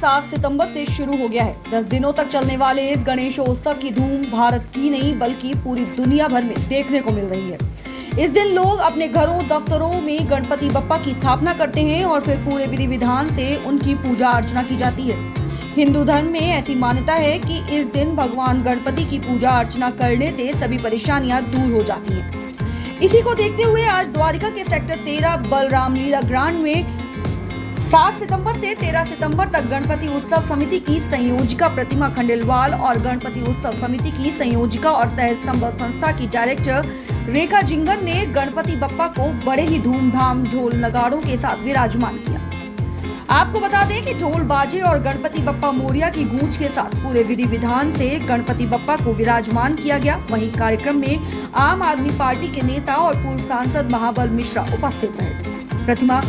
7 सितंबर से शुरू हो गया है। 10 दिनों तक चलने वाले इस गणेशोत्सव की धूम भारत की नहीं बल्कि पूरी दुनिया भर में देखने को मिल रही है। इस दिन लोग अपने घरों दफ्तरों में गणपति बप्पा की स्थापना करते हैं और फिर पूरे विधि विधान से उनकी पूजा अर्चना की जाती है। हिंदू धर्म में ऐसी मान्यता है कि इस दिन भगवान गणपति की पूजा अर्चना करने से सभी परेशानियां दूर हो जाती हैं। इसी को देखते हुए आज द्वारिका के सेक्टर 13 बलराम लीला ग्राउंड में 7 सितंबर से 13 सितंबर तक गणपति उत्सव समिति की संयोजिका प्रतिमा खंडेलवाल और गणपति उत्सव समिति की संयोजिका और सह संस्था की डायरेक्टर रेखा जिंगन ने गणपति बप्पा को बड़े ही धूमधाम ढोल नगाड़ों के साथ विराजमान किया। आपको बता दें कि ढोल बाजे और गणपति बप्पा मोरिया की गूंज के साथ पूरे विधि विधान से गणपति बप्पा को विराजमान किया गया। वहीं कार्यक्रम में आम आदमी पार्टी के नेता और पूर्व सांसद महाबल मिश्रा उपस्थित रहे। प्रतिमा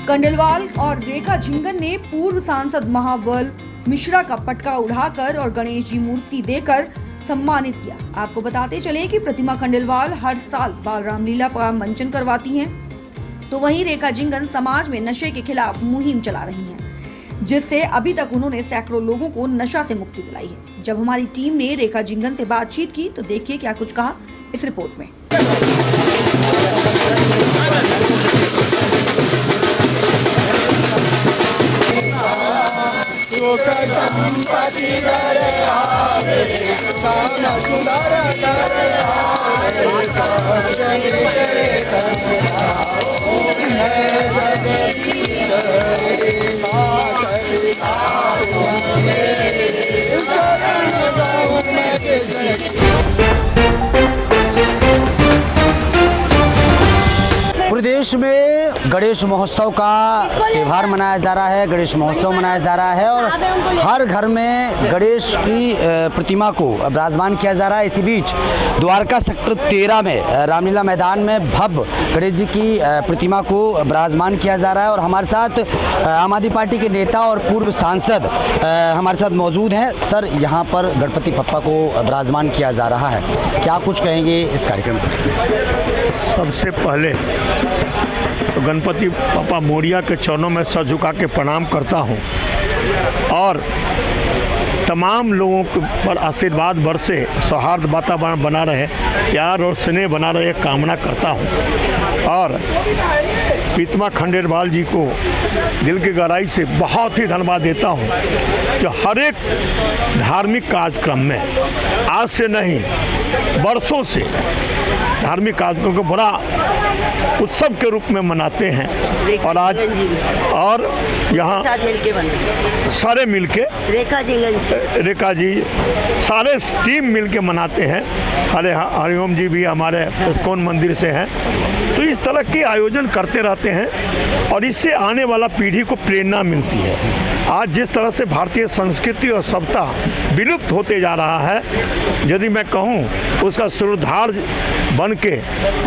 खंडेलवाल और रेखा जिंगन ने पूर्व सांसद महाबल मिश्रा का पटका उड़ाकर और गणेश जी मूर्ति देकर सम्मानित किया। आपको बताते चले कि प्रतिमा खंडेलवाल हर साल बाल रामलीला का मंचन करवाती हैं, तो वहीं रेखा जिंगन समाज में नशे के खिलाफ मुहिम चला रही हैं, जिससे अभी तक उन्होंने सैकड़ों लोगों को नशा से मुक्ति दिलाई है। जब हमारी टीम ने रेखा जिंगन से बातचीत की तो देखिए क्या कुछ कहा इस रिपोर्ट में। पूरे देश में गणेश महोत्सव का त्यौहार मनाया जा रहा है, गणेश महोत्सव मनाया जा रहा है और हर घर में गणेश की प्रतिमा को विराजमान किया जा रहा है। इसी बीच द्वारका सेक्टर 13 में रामलीला मैदान में भव्य गणेश जी की प्रतिमा को विराजमान किया जा रहा है और हमारे साथ आम आदमी पार्टी के नेता और पूर्व सांसद हमारे साथ मौजूद हैं। सर, यहाँ पर गणपति बप्पा को विराजमान किया जा रहा है, क्या कुछ कहेंगे इस कार्यक्रम पर? सबसे पहले तो गणपति बप्पा मोरिया के चरणों में सर झुका के प्रणाम करता हूँ और तमाम लोगों पर आशीर्वाद बरसे, सौहार्द वातावरण बना रहे, प्यार और स्नेह बना रहे कामना करता हूँ। और प्रतिमा खंडेलवाल जी को दिल की गहराई से बहुत ही धन्यवाद देता हूँ जो हर एक धार्मिक कार्यक्रम में आज से नहीं वर्षों से धार्मिक कार्यक्रम को बड़ा उत्सव के रूप में मनाते हैं और आज और यहाँ सारे मिलके रेखा जी सारे टीम मिलके मनाते हैं। हरिओम जी भी हमारे इस्कॉन मंदिर से हैं, तो इस तरह के आयोजन करते रहते हैं और इससे आने वाला पीढ़ी को प्रेरणा मिलती है। आज जिस तरह से भारतीय संस्कृति और सभ्यता विलुप्त होते जा रहा है, यदि मैं कहूँ उसका सूत्रधार बन के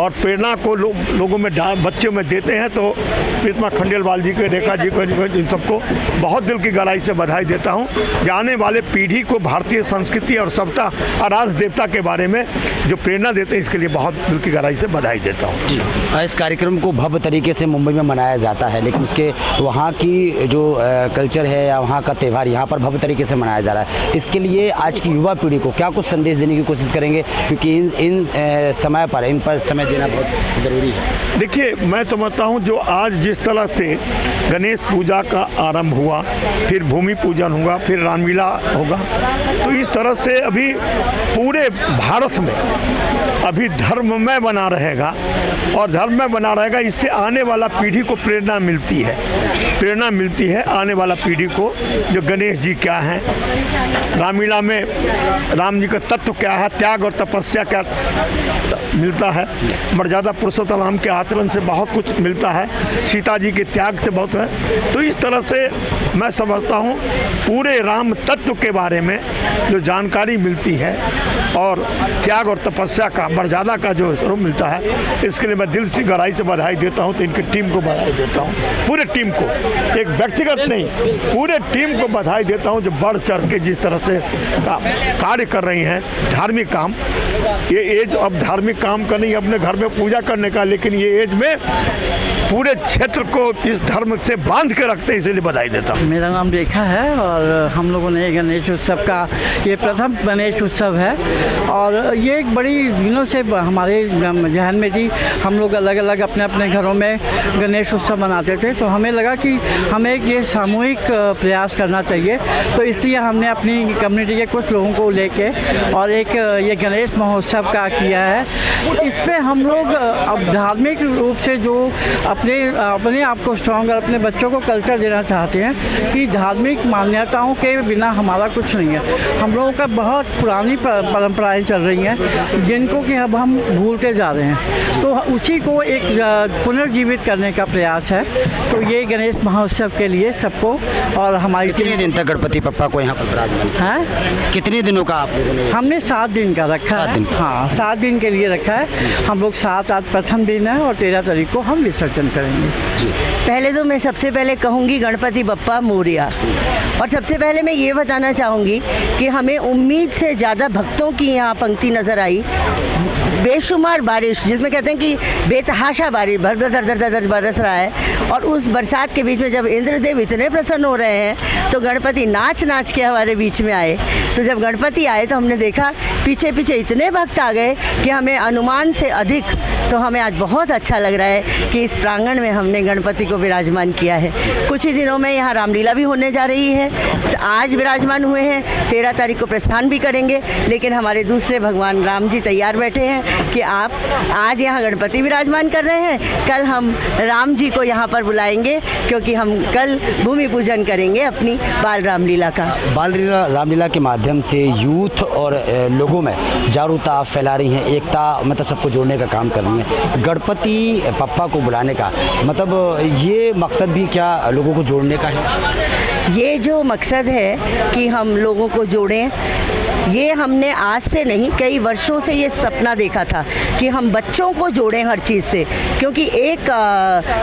और प्रेरणा को लोगों में बच्चों में देते हैं, तो प्रतिमा खंडेलवाल जी के रेखा जी को इन सबको बहुत दिल की गहराई से बधाई देता हूँ। जाने वाले पीढ़ी को भारतीय संस्कृति और सभ्यता और राज देवता के बारे में जो प्रेरणा देते हैं, इसके लिए बहुत दिल की गहराई से बधाई देता हूँ। इस कार्यक्रम को भव्य तरीके से मुंबई में मनाया जाता है, लेकिन उसके वहाँ की जो कल्चर है या वहाँ का त्यौहार यहाँ पर भव्य तरीके से मनाया जा रहा है। इसके लिए आज की युवा पीढ़ी को क्या कुछ संदेश देने की कोशिश करेंगे, क्योंकि इन पर समय देना बहुत ज़रूरी है? देखिए, मैं समझता हूँ जो आज जिस तरह से गणेश पूजा का आरंभ हुआ, फिर भूमि पूजन हुआ, फिर रामलीला होगा, तो इस तरह से अभी पूरे भारत में अभी धर्ममय बना रहेगा और धर्ममय बना रहेगा। इससे आने वाला पीढ़ी को प्रेरणा मिलती है आने वाला पीढ़ी को जो गणेश जी क्या हैं, रामलीला में राम जी का तत्व क्या है, त्याग और तपस्या क्या मिलता है, मर्यादा पुरुषोत्तम राम के आचरण से बहुत कुछ मिलता है, सीता जी के त्याग से बहुत है। तो इस तरह से मैं समझता हूँ पूरे राम तत्व के बारे में जो जानकारी मिलती है और त्याग और तपस्या का मर्यादा का जो स्वरूप मिलता है, इसके लिए मैं दिल से गहराई से बधाई देता हूँ। तो इनकी टीम को बधाई देता हूँ, पूरे टीम को। एक व्यक्तिगत नहीं, पूरे टीम को बधाई देता हूं जो बढ़ चढ़ के जिस तरह से कार्य कर रही हैं धार्मिक काम। ये एज अब धार्मिक काम का नहीं, अपने घर में पूजा करने का, लेकिन ये एज में पूरे क्षेत्र को इस धर्म से बांध के रखते हैं, इसलिए बधाई देता हूँ। मेरा नाम रेखा है और हम लोगों ने गणेश उत्सव का ये प्रथम गणेश उत्सव है और ये एक बड़ी दिनों से हमारे जहन में थी। हम लोग अलग अलग अपने अपने घरों में गणेश उत्सव मनाते थे, तो हमें लगा कि हमें ये सामूहिक प्रयास करना चाहिए, तो इसलिए हमने अपनी कम्युनिटी के कुछ लोगों को लेके और एक ये गणेश महोत्सव का किया है। इसमें हम लोग अब धार्मिक रूप से जो अपने आप को स्ट्रॉन्ग और अपने बच्चों को कल्चर देना चाहते हैं कि धार्मिक मान्यताओं के बिना हमारा कुछ नहीं है। हम लोगों का बहुत पुरानी परंपराएं चल रही हैं जिनको कि अब हम भूलते जा रहे हैं, तो उसी को एक पुनर्जीवित करने का प्रयास है। तो ये गणेश महोत्सव के लिए सबको और हमारी कितने दिन तक गणपति पप्पा को यहाँ पर विराजमान हैं, कितने दिनों का आप लोगों ने? हमने 7 दिन का रखा 7 है। दिन। हाँ, 7 दिन के लिए रखा है। हम लोग 7 आज प्रथम दिन है और 13 तारीख को हम विसर्जन करेंगे। पहले तो मैं सबसे पहले कहूँगी गणपति बप्पा मोरिया, और सबसे पहले मैं ये बताना चाहूँगी कि हमें उम्मीद से ज़्यादा भक्तों की यहाँ पंक्ति नज़र आई। बेशुमार बारिश, जिसमें कहते हैं कि बेतहाशा बारिश भर दर दर दर बरस रहा है, और उस बरसात के बीच में जब इंद्रदेव इतने प्रसन्न हो रहे हैं तो गणपति नाच नाच के हमारे बीच में आए। तो जब गणपति आए तो हमने देखा पीछे पीछे इतने भक्त आ गए कि हमें अनुमान से अधिक, तो हमें आज बहुत अच्छा लग रहा है कि इस प्रांगण में हमने गणपति को विराजमान किया है। कुछ ही दिनों में यहाँ रामलीला भी होने जा रही है। आज विराजमान हुए हैं, 13 तारीख को प्रस्थान भी करेंगे, लेकिन हमारे दूसरे भगवान राम जी तैयार बैठे हैं कि आप आज यहाँ गणपति विराजमान कर रहे हैं, कल हम राम जी को यहाँ पर बुलाएंगे, क्योंकि हम कल भूमि पूजन करेंगे अपनी बाल रामलीला का। बाल रामलीला के माध्यम से यूथ और लोगों में जागरूकता आप फैला रही हैं, एकता मतलब सबको जोड़ने का काम कर रही हैं। गणपति पप्पा को बुलाने का मतलब ये मकसद भी क्या लोगों को जोड़ने का है? ये जो मकसद है कि हम लोगों को जोड़ें, ये हमने आज से नहीं कई वर्षों से ये सपना देखा था कि हम बच्चों को जोड़ें हर चीज़ से, क्योंकि एक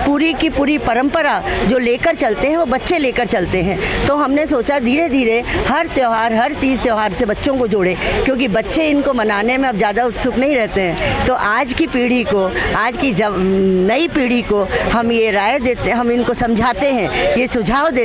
पूरी की पूरी परंपरा जो लेकर चलते हैं वो बच्चे लेकर चलते हैं। तो हमने सोचा धीरे धीरे हर त्यौहार, हर तीज त्यौहार से बच्चों को जोड़ें, क्योंकि बच्चे इनको मनाने में अब ज़्यादा उत्सुक नहीं रहते हैं। तो आज की पीढ़ी को, आज की नई पीढ़ी को हम ये राय देते हैं, हम इनको समझाते हैं, ये सुझाव देते